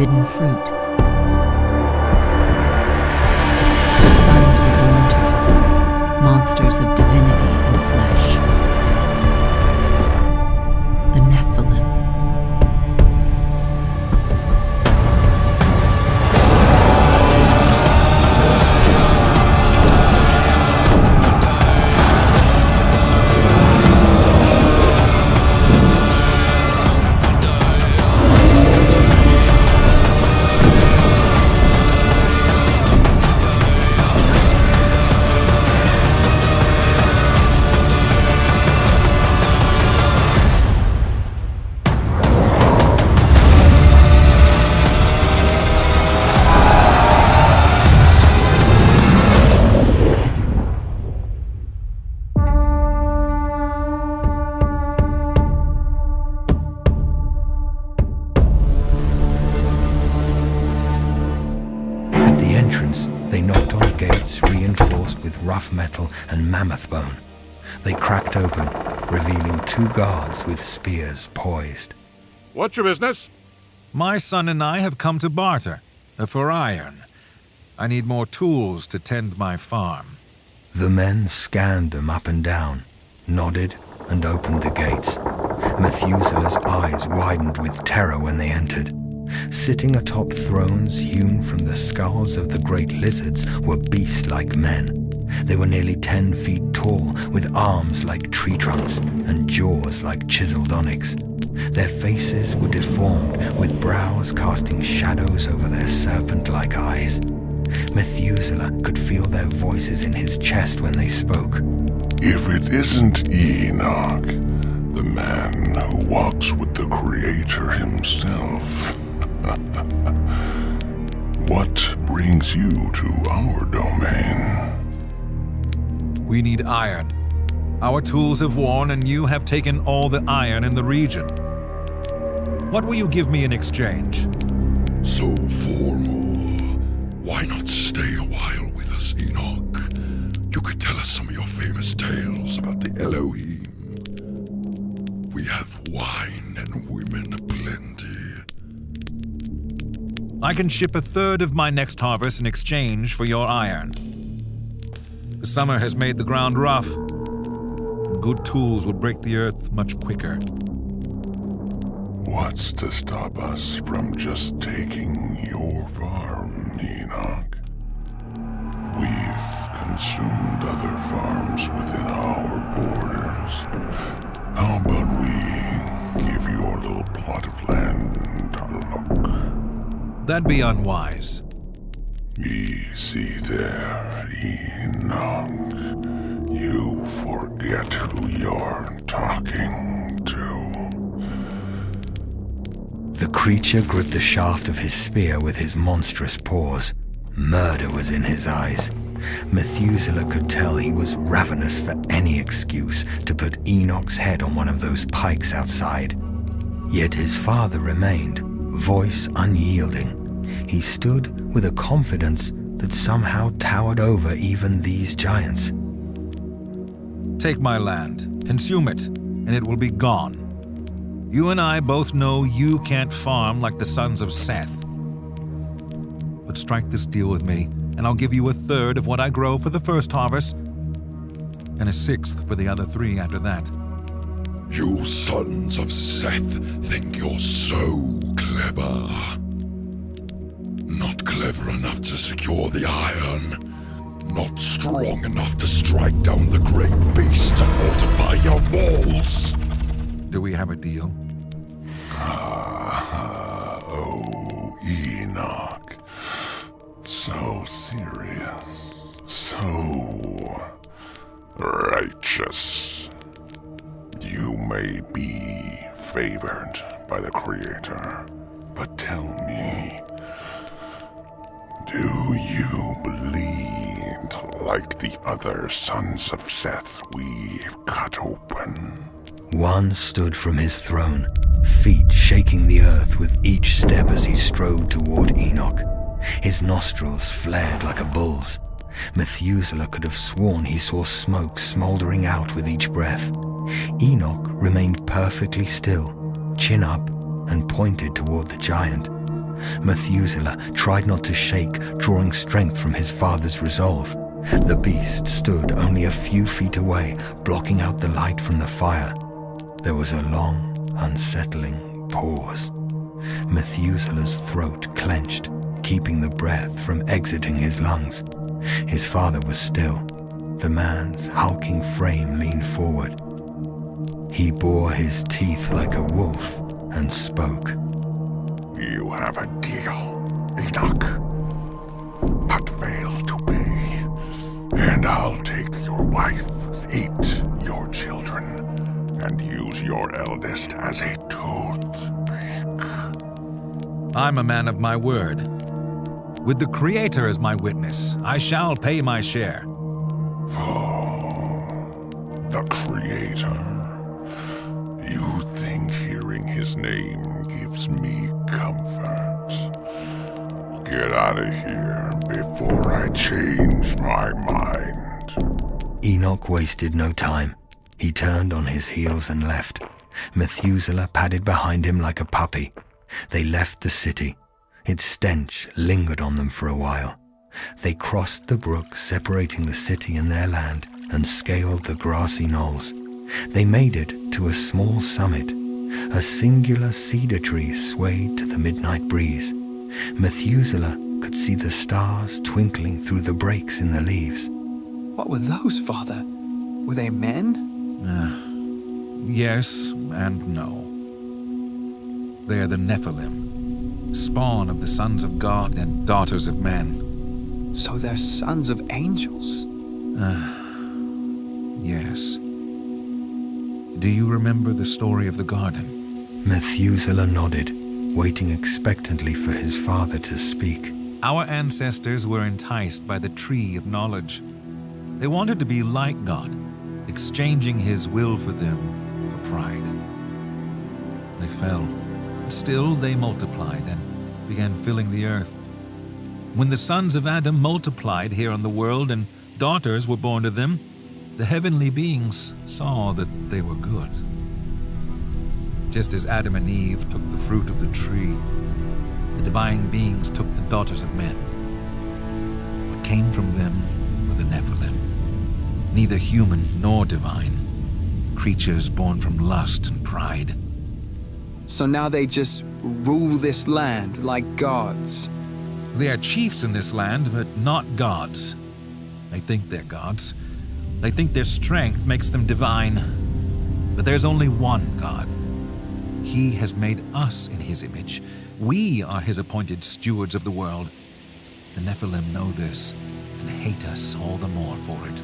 forbidden fruit. Sons were born to us, monsters of divinity and flesh. The Nephilim. They knocked on gates reinforced with rough metal and mammoth bone. They cracked open, revealing 2 guards with spears poised. What's your business? My son and I have come to barter, for iron. I need more tools to tend my farm. The men scanned them up and down, nodded, and opened the gates. Methuselah's eyes widened with terror when they entered. Sitting atop thrones hewn from the skulls of the great lizards were beast-like men. They were nearly 10 feet tall, with arms like tree trunks and jaws like chiseled onyx. Their faces were deformed, with brows casting shadows over their serpent-like eyes. Methuselah could feel their voices in his chest when they spoke. If it isn't Enoch, the man who walks with the Creator himself, what brings you to our domain? We need iron. Our tools have worn, and you have taken all the iron in the region. What will you give me in exchange? So formal. Why not stay a while with us, Enoch? You could tell us some of your famous tales about the Elohim. We have wine and women aplenty. I can ship 1/3 of my next harvest in exchange for your iron. The summer has made the ground rough. Good tools will break the earth much quicker. What's to stop us from just taking your farm, Enoch? We've consumed other farms within our borders. How about we give your little plot of land a look? That'd be unwise. Easy there, Enoch. You forget who you're talking to. The creature gripped the shaft of his spear with his monstrous paws. Murder was in his eyes. Methuselah could tell he was ravenous for any excuse to put Enoch's head on one of those pikes outside. Yet his father remained, voice unyielding. He stood with a confidence that somehow towered over even these giants. Take my land, consume it, and it will be gone. You and I both know you can't farm like the sons of Seth. But strike this deal with me, and I'll give you 1/3 of what I grow for the first harvest, and 1/6 for the other 3 after that. You sons of Seth think you're so clever. Not clever enough to secure the iron. Not strong enough to strike down the great beast to fortify your walls. Do we have a deal? Oh, Enoch. So serious. So righteous. You may be favored by the Creator, but tell me, do you bleed like the other sons of Seth we've cut open? One stood from his throne, feet shaking the earth with each step as he strode toward Enoch. His nostrils flared like a bull's. Methuselah could have sworn he saw smoke smoldering out with each breath. Enoch remained perfectly still, chin up, and pointed toward the giant. Methuselah tried not to shake, drawing strength from his father's resolve. The beast stood only a few feet away, blocking out the light from the fire. There was a long, unsettling pause. Methuselah's throat clenched, keeping the breath from exiting his lungs. His father was still. The man's hulking frame leaned forward. He bore his teeth like a wolf and spoke. You have a deal, Enoch, but fail to pay, and I'll take your wife, eat your children, and use your eldest as a toothpick. I'm a man of my word. With the Creator as my witness, I shall pay my share. Oh, the Creator. You think hearing his name gives me comfort? Get out of here before I change my mind. Enoch wasted no time. He turned on his heels and left. Methuselah padded behind him like a puppy. They left the city. Its stench lingered on them for a while. They crossed the brook separating the city and their land and scaled the grassy knolls. They made it to a small summit. A singular cedar tree swayed to the midnight breeze. Methuselah could see the stars twinkling through the breaks in the leaves. What were those, Father? Were they men? Yes and no. They are the Nephilim, spawn of the sons of God and daughters of men. So they're sons of angels? Yes. Do you remember the story of the garden? Methuselah nodded, waiting expectantly for his father to speak. Our ancestors were enticed by the tree of knowledge. They wanted to be like God, exchanging his will for them for pride. They fell. Still, they multiplied and began filling the earth. When the sons of Adam multiplied here on the world and daughters were born to them, the heavenly beings saw that they were good. Just as Adam and Eve took the fruit of the tree, the divine beings took the daughters of men. What came from them were the Nephilim, neither human nor divine, creatures born from lust and pride. So now they just rule this land like gods? They are chiefs in this land, but not gods. They think they're gods. They think their strength makes them divine. But there's only one God. He has made us in his image. We are his appointed stewards of the world. The Nephilim know this and hate us all the more for it.